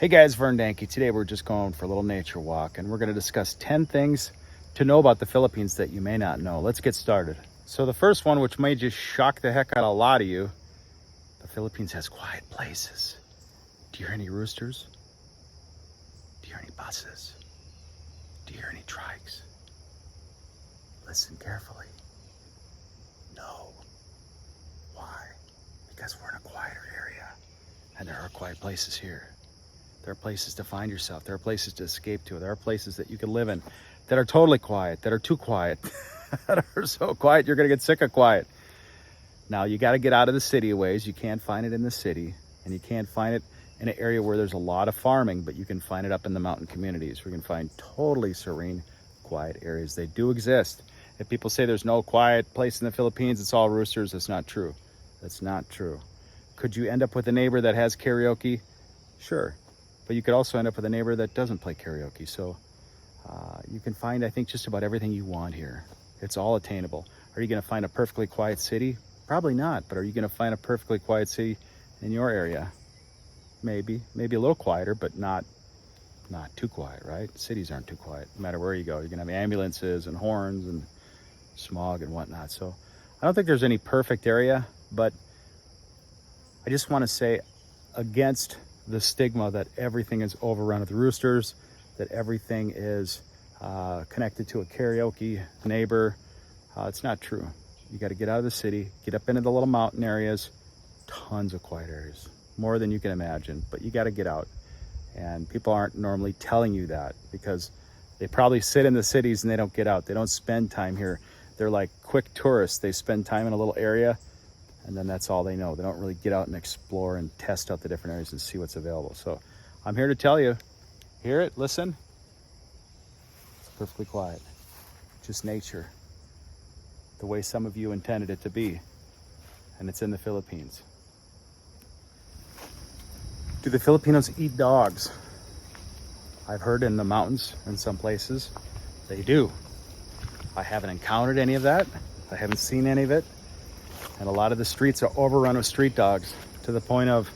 Hey guys, Vern. Today we're just going for a little nature walk and we're going to discuss 10 things to know about the Philippines that you may not know. Let's get started. So the first one, which may just shock the heck out of a lot of you, the Philippines has quiet places. Do you hear any roosters? Do you hear any buses? Do you hear any trikes? Listen carefully. No. Why? Because we're in a quieter area and there are quiet places here. There are places to find yourself. There are places to escape to. There are places that you can live in that are totally quiet, that are too quiet, that are so quiet you're going to get sick of quiet. Now, you got to get out of the city a ways. You can't find it in the city, and you can't find it in an area where there's a lot of farming, but you can find it up in the mountain communities where you can find totally serene, quiet areas. They do exist. If people say there's no quiet place in the Philippines, it's all roosters, that's not true. That's not true. Could you end up with a neighbor that has karaoke? Sure. But you could also end up with a neighbor that doesn't play karaoke. So you can find, I think, just about everything you want here. It's all attainable. Are you going to find a perfectly quiet city? Probably not. But are you going to find a perfectly quiet city in your area? Maybe a little quieter, but not too quiet, right? Cities aren't too quiet. No matter where you go, you're going to have ambulances and horns and smog and whatnot. So I don't think there's any perfect area, but I just want to say against the stigma that everything is overrun with roosters, that everything is connected to a karaoke neighbor. It's not true. You got to get out of the city, get up into the little mountain areas, tons of quiet areas, more than you can imagine, but you got to get out. And people aren't normally telling you that because they probably sit in the cities and they don't get out. They don't spend time here. They're like quick tourists. They spend time in a little area and then that's all they know. They don't really get out and explore and test out the different areas and see what's available. So I'm here to tell you, hear it, listen. It's perfectly quiet. Just nature, the way some of you intended it to be. And it's in the Philippines. Do the Filipinos eat dogs? I've heard in the mountains in some places they do. I haven't encountered any of that. I haven't seen any of it. And a lot of the streets are overrun with street dogs to the point of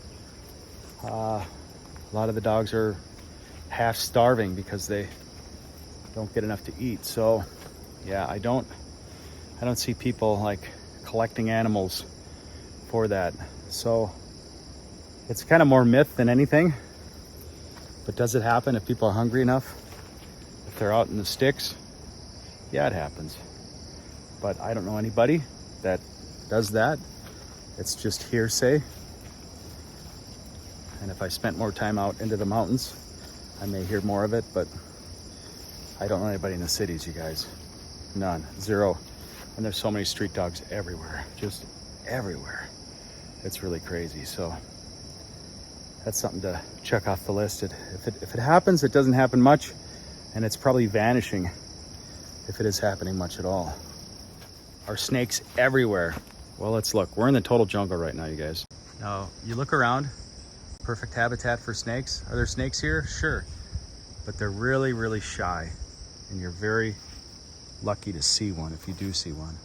a lot of the dogs are half starving because they don't get enough to eat. So yeah, I don't see people like collecting animals for that. So it's kind of more myth than anything. But does it happen if people are hungry enough? If they're out in the sticks? Yeah, it happens. But I don't know anybody that does that. It's just hearsay. And if I spent more time out into the mountains, I may hear more of it, but I don't know anybody in the cities, you guys. None. Zero. And there's so many street dogs everywhere. Just everywhere. It's really crazy. So that's something to check off the list. If it happens, it doesn't happen much, and it's probably vanishing if it is happening much at all. Are snakes everywhere? Well, let's look. We're in the total jungle right now, you guys. Now, you look around, perfect habitat for snakes. Are there snakes here? Sure. But they're really, really shy. And you're very lucky to see one if you do see one.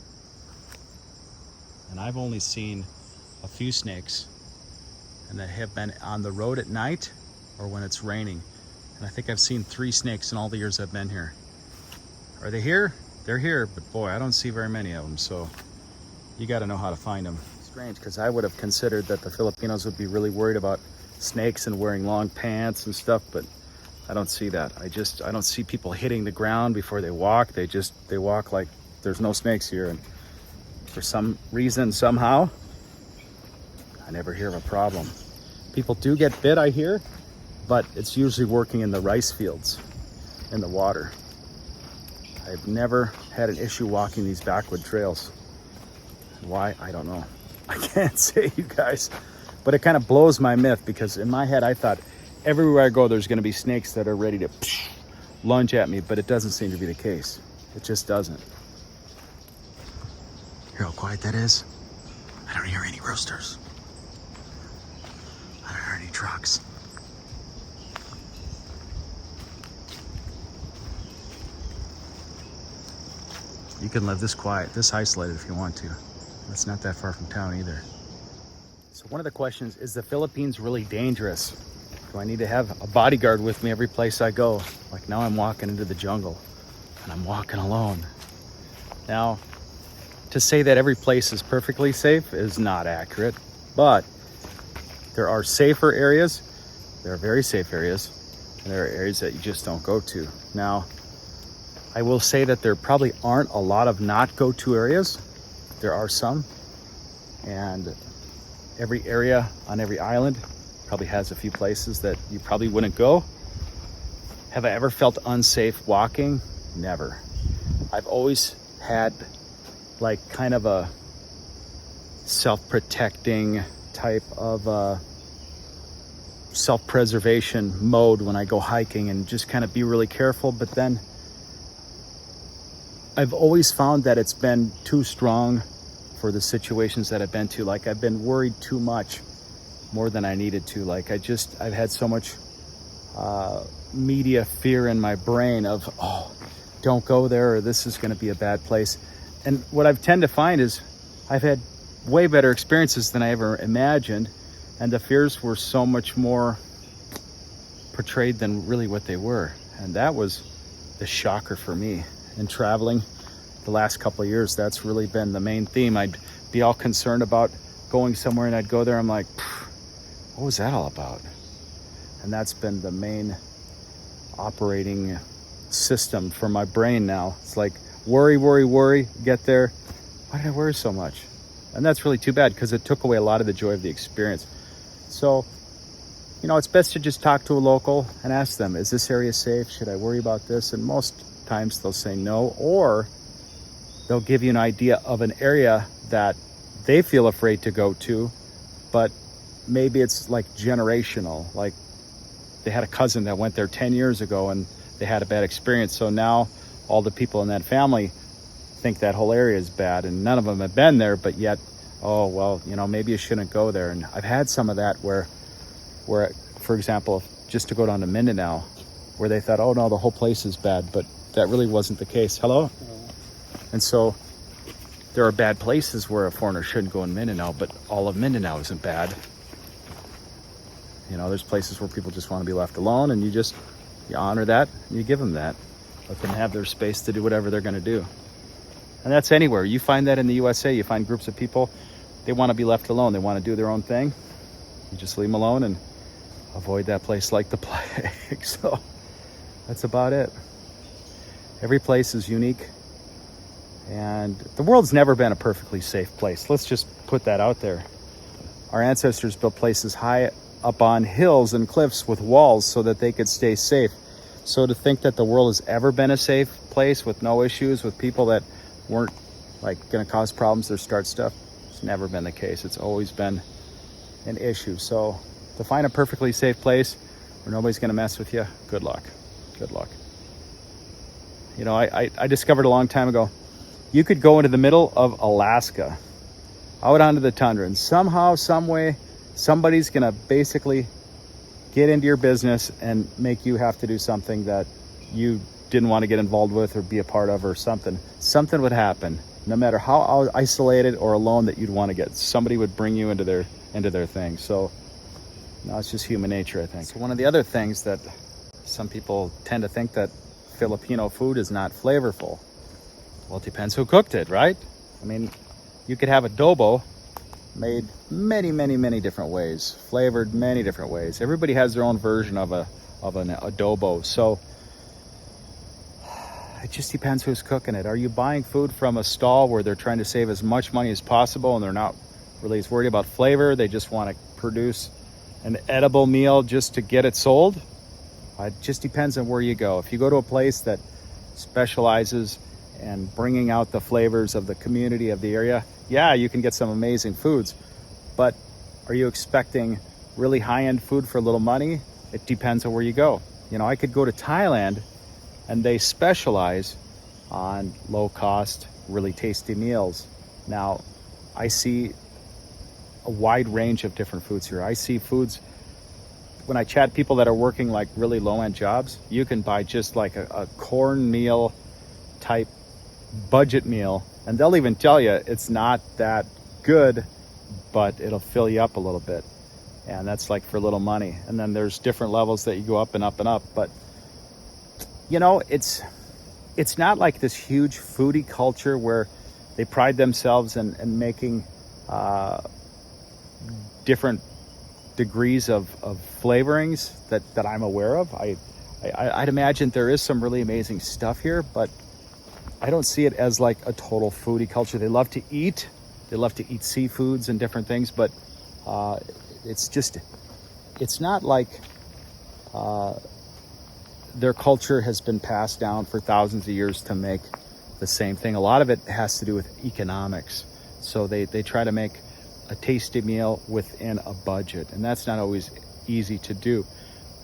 And I've only seen a few snakes, and they have been on the road at night or when it's raining. And I think I've seen 3 snakes in all the years I've been here. Are they here? They're here, but boy, I don't see very many of them. So you got to know how to find them. Strange, because I would have considered that the Filipinos would be really worried about snakes and wearing long pants and stuff, but I don't see that. I don't see people hitting the ground before they walk. They walk like there's no snakes here. And for some reason, somehow, I never hear of a problem. People do get bit, I hear, but it's usually working in the rice fields, in the water. I've never had an issue walking these backwood trails. Why? I don't know. I can't say, you guys, but it kind of blows my myth because in my head I thought everywhere I go there's going to be snakes that are ready to lunge at me, but it doesn't seem to be the case. It just doesn't. Hear how quiet that is? I don't hear any roosters. I don't hear any trucks. You can live this quiet, this isolated if you want to. It's not that far from town either. So one of the questions is the Philippines really dangerous? Do I need to have a bodyguard with me every place I go? Like now I'm walking into the jungle and I'm walking alone. Now, to say that every place is perfectly safe is not accurate, but there are safer areas, there are very safe areas, and there are areas that you just don't go to. Now, I will say that there probably aren't a lot of not go-to areas. There are some, and every area on every island probably has a few places that you probably wouldn't go. Have I ever felt unsafe walking? Never. I've always had like kind of a self-protecting type of self-preservation mode when I go hiking and just kind of be really careful. But then I've always found that it's been too strong for the situations that I've been to. Like I've been worried too much, more than I needed to. Like I've had so much media fear in my brain of, oh, don't go there, or this is going to be a bad place. And what I've tend to find is I've had way better experiences than I ever imagined, and the fears were so much more portrayed than really what they were. And that was the shocker for me in traveling the last couple of years. That's really been the main theme. I'd be all concerned about going somewhere, and I'd go there, I'm like, what was that all about? And that's been the main operating system for my brain now. It's like worry, worry, worry, get there. Why did I worry so much? And that's really too bad, because it took away a lot of the joy of the experience. So, you know, it's best to just talk to a local and ask them, is this area safe? Should I worry about this? And most times they'll say no, or they'll give you an idea of an area that they feel afraid to go to, but maybe it's like generational. Like they had a cousin that went there 10 years ago and they had a bad experience. So now all the people in that family think that whole area is bad, and none of them have been there, but yet, oh, well, you know, maybe you shouldn't go there. And I've had some of that where, for example, just to go down to Mindanao, where they thought, oh no, the whole place is bad, but that really wasn't the case. Hello? And so there are bad places where a foreigner shouldn't go in Mindanao, but all of Mindanao isn't bad. You know, there's places where people just want to be left alone, and you honor that, and you give them that. Let them have their space to do whatever they're going to do. And that's anywhere. You find that in the USA. You find groups of people, they want to be left alone. They want to do their own thing. You just leave them alone and avoid that place like the plague. So that's about it. Every place is unique. And the world's never been a perfectly safe place. Let's just put that out there. Our ancestors built places high up on hills and cliffs with walls so that they could stay safe. So to think that the world has ever been a safe place with no issues, with people that weren't like going to cause problems or start stuff, it's never been the case. It's always been an issue. So to find a perfectly safe place where nobody's going to mess with you, good luck. Good luck. You know, I discovered a long time ago, you could go into the middle of Alaska, out onto the tundra, and somehow, some way, somebody's going to basically get into your business and make you have to do something that you didn't want to get involved with or be a part of, or something. Something would happen, no matter how isolated or alone that you'd want to get. Somebody would bring you into their thing. So, no, it's just human nature, I think. So one of the other things that some people tend to think that Filipino food is not flavorful. Well, it depends who cooked it, right? I mean, you could have adobo made many, many, many different ways, flavored many different ways. Everybody has their own version of an adobo. So it just depends who's cooking it. Are you buying food from a stall where they're trying to save as much money as possible and they're not really as worried about flavor? They just want to produce an edible meal just to get it sold? It just depends on where you go. If you go to a place that specializes in bringing out the flavors of the community of the area, yeah, you can get some amazing foods. But are you expecting really high-end food for little money? It depends on where you go. You know, I could go to Thailand and they specialize on low-cost, really tasty meals. Now, I see a wide range of different foods here. I see foods, when I chat people that are working like really low-end jobs, you can buy just like a cornmeal type budget meal, and they'll even tell you it's not that good, but it'll fill you up a little bit. and that's like for little money. And then there's different levels that you go up and up and up. But it's not like this huge foodie culture where they pride themselves in making different degrees of flavorings that I'm aware of. I'd imagine there is some really amazing stuff here, but I don't see it as like a total foodie culture. They love to eat seafoods and different things, but it's not like their culture has been passed down for thousands of years to make the same thing. A lot of it has to do with economics. So they try to make a tasty meal within a budget, and that's not always easy to do.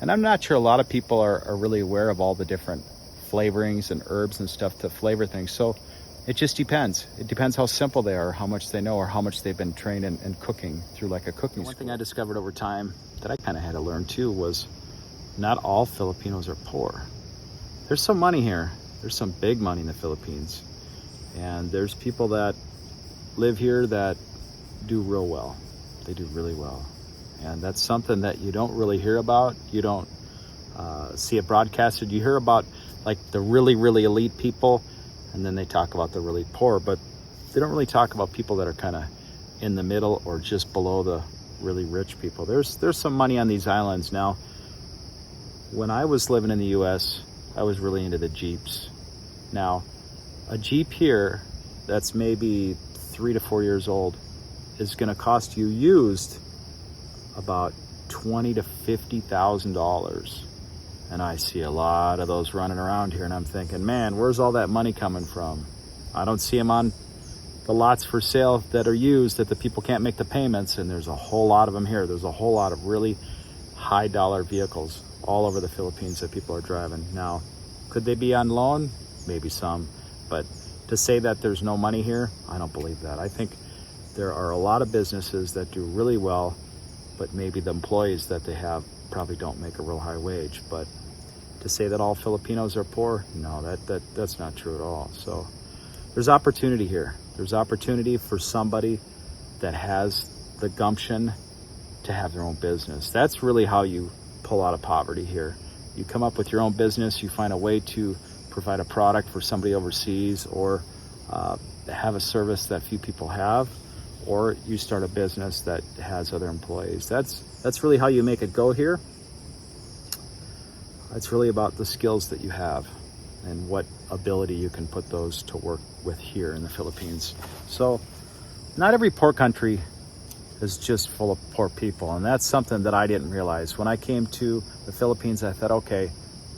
And I'm not sure a lot of people are really aware of all the different flavorings and herbs and stuff to flavor things. So it just depends. It depends how simple they are, how much they know, or how much they've been trained in cooking through like a cooking school. One thing I discovered over time that I kind of had to learn too was not all Filipinos are poor. There's some money here. There's some big money in the Philippines. And there's people that live here that do real well. They do really well. And that's something that you don't really hear about. You don't see it broadcasted. You hear about like the really, really elite people, and then they talk about the really poor, but they don't really talk about people that are kind of in the middle or just below the really rich people. There's some money on these islands. Now, when I was living in the US, I was really into the Jeeps. Now, a Jeep here that's maybe 3 to 4 years old is going to cost you used about $20,000 to $50,000. And I see a lot of those running around here, and I'm thinking, man, where's all that money coming from? I don't see them on the lots for sale that are used that the people can't make the payments, and there's a whole lot of them here. There's a whole lot of really high dollar vehicles all over the Philippines that people are driving. Now, could they be on loan? Maybe some, but to say that there's no money here, I don't believe that. I think there are a lot of businesses that do really well, but maybe the employees that they have probably don't make a real high wage. But to say that all Filipinos are poor, no, that's not true at all. So there's opportunity here. There's opportunity for somebody that has the gumption to have their own business. That's really how you pull out of poverty here. You come up with your own business, you find a way to provide a product for somebody overseas, or have a service that few people have, or you start a business that has other employees. That's really how you make it go here. It's really about the skills that you have and what ability you can put those to work with here in the Philippines. So not every poor country is just full of poor people, and that's something that I didn't realize. When I came to the Philippines, I thought, okay,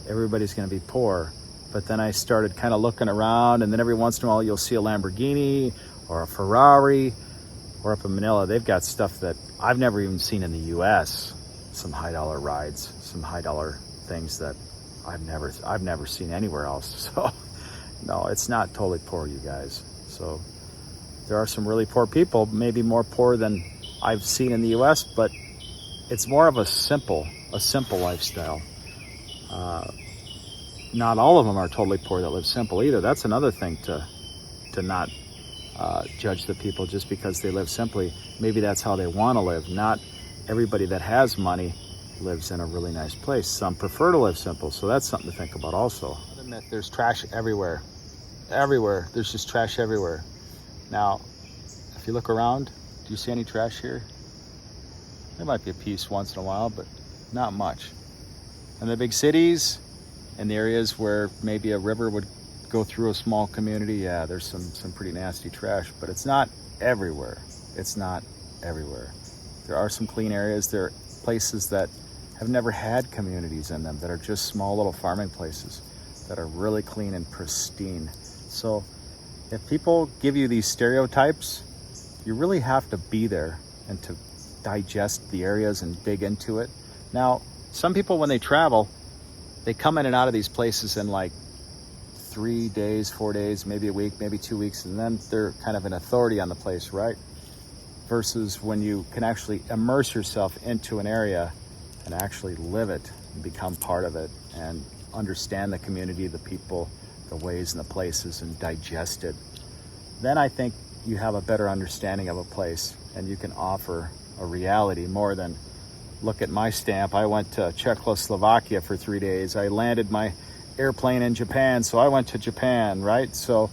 everybody's going to be poor. But then I started kind of looking around, and then every once in a while you'll see a Lamborghini or a Ferrari. Or up in Manila, they've got stuff that I've never even seen in the US. Some high dollar rides, some high dollar things that I've never seen anywhere else. So no, it's not totally poor, you guys. So there are some really poor people, maybe more poor than I've seen in the US, but it's more of a simple lifestyle. Not all of them are totally poor that live simple either. That's another thing to not judge the people just because they live simply. Maybe that's how they want to live. Not everybody that has money lives in a really nice place. Some prefer to live simple, so that's something to think about also. Another myth, there's trash everywhere. Everywhere. There's just trash everywhere. Now, if you look around, do you see any trash here? There might be a piece once in a while, but not much. In the big cities, in the areas where maybe a river would go through a small community, yeah, there's some pretty nasty trash, but it's not everywhere. It's not everywhere. There are some clean areas. There are places that have never had communities in them, that are just small little farming places that are really clean and pristine. So if people give you these stereotypes, you really have to be there and to digest the areas and dig into it. Now, some people, when they travel, they come in and out of these places in like 3 days, 4 days, maybe a week, maybe 2 weeks, and then they're kind of an authority on the place, right? Versus when you can actually immerse yourself into an area and actually live it and become part of it and understand the community, the people, the ways and the places, and digest it. Then I think you have a better understanding of a place, and you can offer a reality more than Look at my stamp. I went to Czechoslovakia for 3 days. I landed my airplane in Japan, so I went to Japan, right? So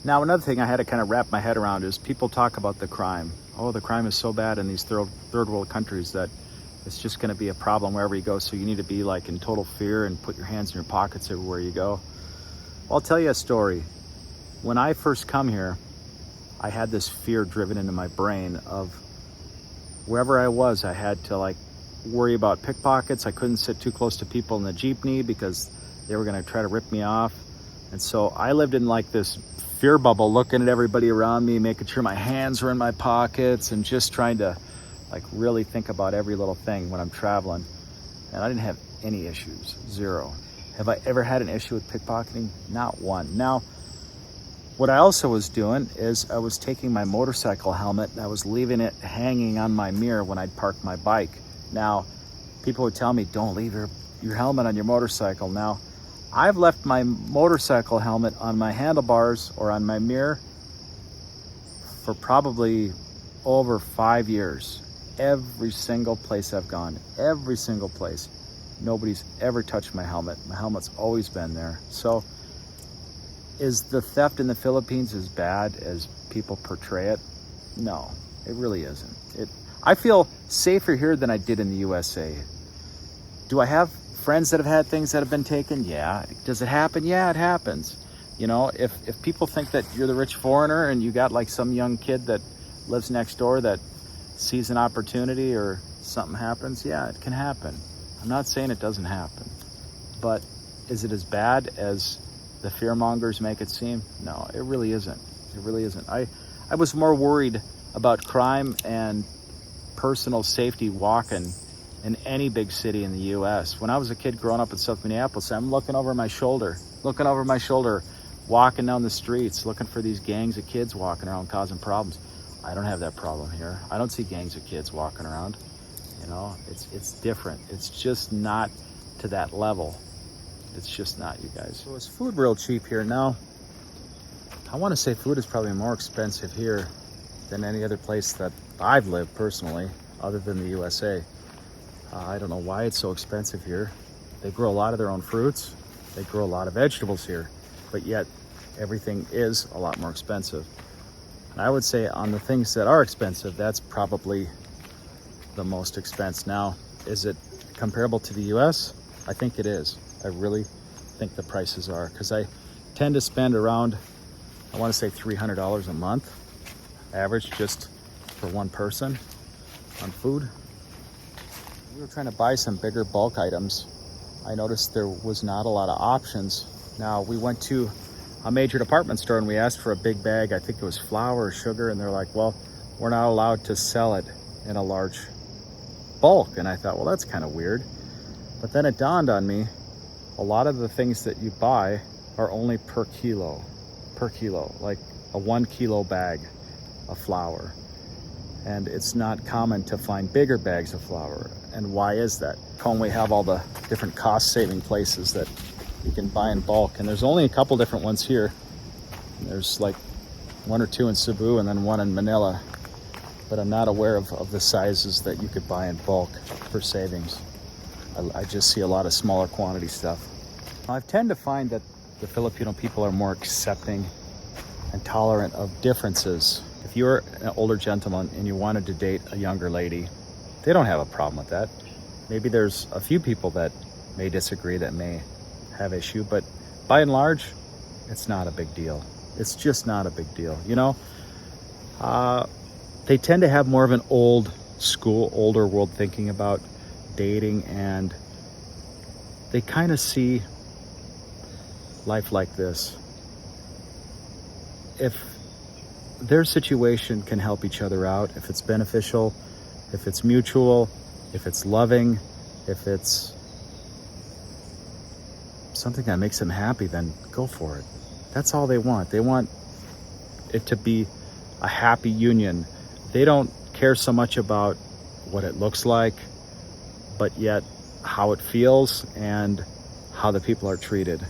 now another thing I had to kind of wrap my head around is people talk about the crime. Oh, the crime is so bad in these third world countries that it's just going to be a problem wherever you go. So you need to be like in total fear and put your hands in your pockets everywhere you go. Well, I'll tell you a story. When I first come here, I had this fear driven into my brain of wherever I was, I had to like worry about pickpockets. I couldn't sit too close to people in the jeepney because they were going to try to rip me off. And so I lived in like this fear bubble, looking at everybody around me, making sure my hands were in my pockets and just trying to like really think about every little thing when I'm traveling. And I didn't have any issues, zero. Have I ever had an issue with pickpocketing? Not one. Now, what I also was doing is I was taking my motorcycle helmet and I was leaving it hanging on my mirror when I'd park my bike. Now, people would tell me, don't leave your helmet on your motorcycle. Now, I've left my motorcycle helmet on my handlebars or on my mirror for probably over 5 years. Every single place I've gone, every single place, nobody's ever touched my helmet. My helmet's always been there. So, is the theft in the Philippines as bad as people portray it? No, it really isn't. I feel safer here than I did in the USA. Do I have friends that have had things that have been taken? Yeah. Does it happen? Yeah, it happens. You know, if people think that you're the rich foreigner and you got like some young kid that lives next door that sees an opportunity or something happens, yeah, it can happen. I'm not saying it doesn't happen, but is it as bad as the fearmongers make it seem? No, it really isn't. It really isn't. I was more worried about crime and personal safety walking in any big city in the U.S. When I was a kid growing up in South Minneapolis, I'm looking over my shoulder, walking down the streets, looking for these gangs of kids walking around causing problems. I don't have that problem here. I don't see gangs of kids walking around. You know, it's different. It's just not to that level. It's just not, you guys. So is food real cheap here? Now, I want to say food is probably more expensive here than any other place that I've lived personally, other than the USA. I don't know why it's so expensive here. They grow a lot of their own fruits. They grow a lot of vegetables here, but yet everything is a lot more expensive. And I would say on the things that are expensive, that's probably the most expense. Now, is it comparable to the US? I think it is. I really think the prices are, because I tend to spend around, I want to say $300 a month, average, just for one person on food. We were trying to buy some bigger bulk items. I noticed there was not a lot of options. Now, we went to a major department store and we asked for a big bag. I think it was flour or sugar, and they're like, well, we're not allowed to sell it in a large bulk. And I thought, well, that's kind of weird. But then it dawned on me, a lot of the things that you buy are only per kilo, like a 1 kilo bag of flour. And it's not common to find bigger bags of flour. And why is that? We have all the different cost-saving places that you can buy in bulk, and there's only a couple different ones here. There's like 1 or 2 in Cebu and then 1 in Manila, but I'm not aware of the sizes that you could buy in bulk for savings. I just see a lot of smaller quantity stuff. I tend to find that the Filipino people are more accepting and tolerant of differences. If you're an older gentleman and you wanted to date a younger lady, they don't have a problem with that. Maybe there's a few people that may disagree, that may have issue, but by and large, it's not a big deal. It's just not a big deal. You know, they tend to have more of an old school, older world thinking about dating, and they kind of see life like this. If their situation can help each other out, if it's beneficial, if it's mutual, if it's loving, if it's something that makes them happy, then go for it. That's all they want. They want it to be a happy union. They don't care so much about what it looks like, but yet how it feels and how the people are treated.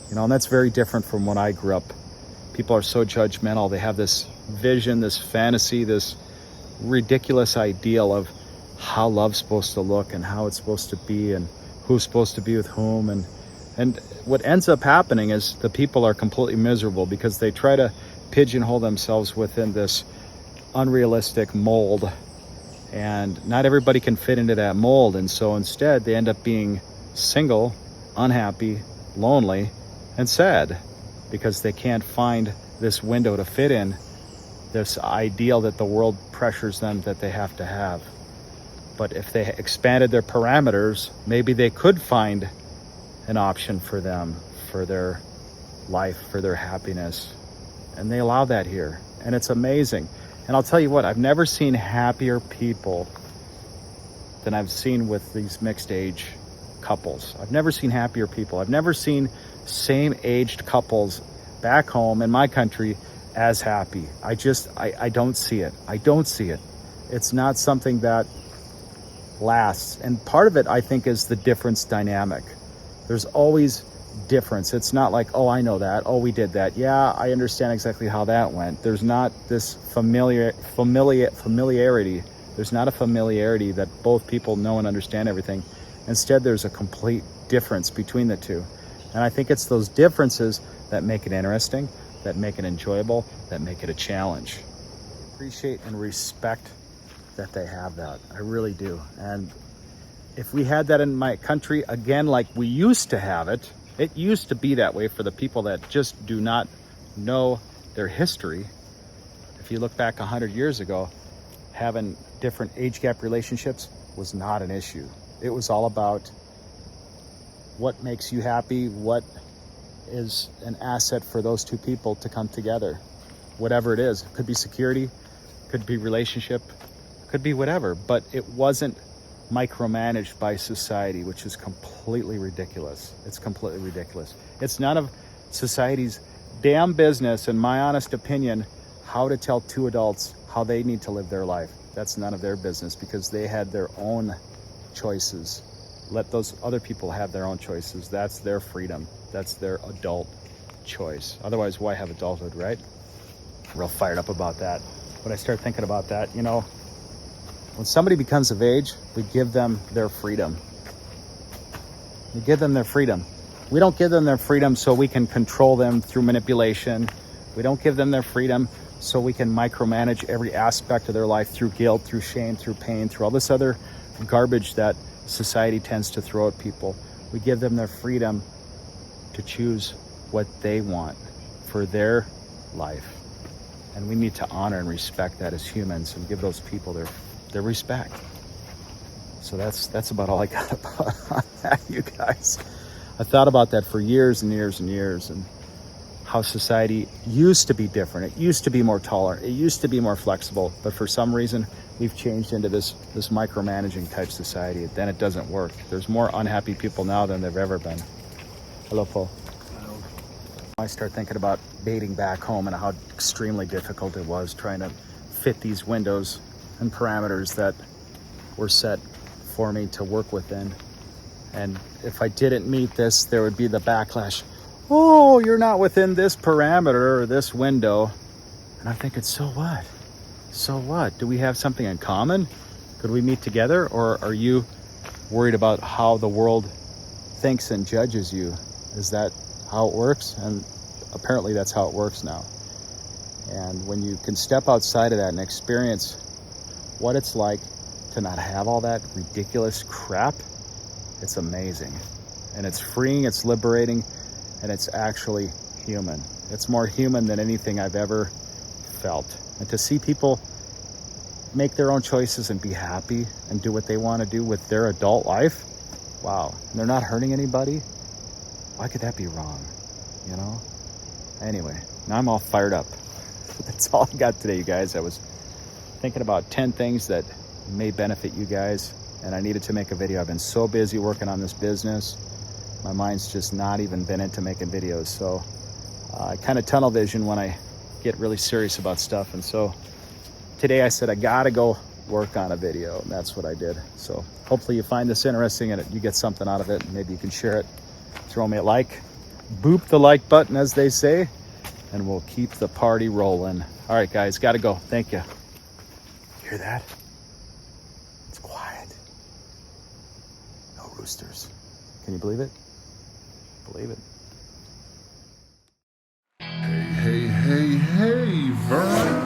You know, and that's very different from when I grew up. People are so judgmental. They have this vision, this fantasy, this ridiculous ideal of how love's supposed to look and how it's supposed to be and who's supposed to be with whom. And what ends up happening is the people are completely miserable because they try to pigeonhole themselves within this unrealistic mold, and not everybody can fit into that mold. And so instead they end up being single, unhappy, lonely, and sad because they can't find this window to fit in, this ideal that the world pressures them that they have to have. But if they expanded their parameters, maybe they could find an option for them, for their life, for their happiness. And they allow that here. And it's amazing. And I'll tell you what, I've never seen happier people than I've seen with these mixed age couples. I've never seen happier people. I've never seen same aged couples back home in my country as happy. I don't see it. I don't see it. It's not something that lasts. And part of it, I think, is the difference dynamic. There's always difference. It's not like, oh, I know that. Oh, we did that. Yeah, I understand exactly how that went. There's not this familiarity. There's not a familiarity that both people know and understand everything. Instead, there's a complete difference between the two. And I think it's those differences that make it interesting, that make it enjoyable, that make it a challenge. Appreciate and respect that they have that. I really do. And if we had that in my country, again, like we used to have it, it used to be that way for the people that just do not know their history. If you look back 100 years ago, having different age gap relationships was not an issue. It was all about what makes you happy, what is an asset for those two people to come together. Whatever it is, it could be security, could be relationship, could be whatever, but it wasn't micromanaged by society, which is completely ridiculous. It's completely ridiculous. It's none of society's damn business, in my honest opinion, how to tell two adults how they need to live their life. That's none of their business because they had their own choices. Let those other people have their own choices. That's their freedom. That's their adult choice. Otherwise, why have adulthood, right? Real fired up about that. When I start thinking about that, you know, when somebody becomes of age, we give them their freedom. We give them their freedom. We don't give them their freedom so we can control them through manipulation. We don't give them their freedom so we can micromanage every aspect of their life through guilt, through shame, through pain, through all this other garbage that society tends to throw at people. We give them their freedom to choose what they want for their life. And we need to honor and respect that as humans and give those people their respect. So that's about all I got about that, you guys. I thought about that for years and years and years, and how society used to be different. It used to be more tolerant. It used to be more flexible. But for some reason, we've changed into this micromanaging type society. Then it doesn't work. There's more unhappy people now than there've ever been. Hello, Paul. Hello. I start thinking about dating back home and how extremely difficult it was trying to fit these windows and parameters that were set for me to work within. And if I didn't meet this, there would be the backlash. Oh, you're not within this parameter or this window. And I think it's so what? So what? Do we have something in common? Could we meet together? Or are you worried about how the world thinks and judges you? Is that how it works? And apparently that's how it works now. And when you can step outside of that and experience what it's like to not have all that ridiculous crap, it's amazing. And it's freeing, it's liberating, and it's actually human. It's more human than anything I've ever felt. And to see people make their own choices and be happy and do what they want to do with their adult life, wow. And they're not hurting anybody. Why could that be wrong? You know? Anyway, now I'm all fired up. That's all I got today, you guys. I was thinking about 10 things that may benefit you guys, and I needed to make a video. I've been so busy working on this business. My mind's just not even been into making videos. So I kind of tunnel vision when I get really serious about stuff. And so today I said, I gotta go work on a video, and that's what I did. So hopefully you find this interesting and you get something out of it. Maybe you can share it, throw me a like, boop the like button, as they say, and we'll keep the party rolling. All right, guys, gotta go. Thank you. Hear that? It's quiet. roosters. Can you believe it? Believe it. Hey, Vern.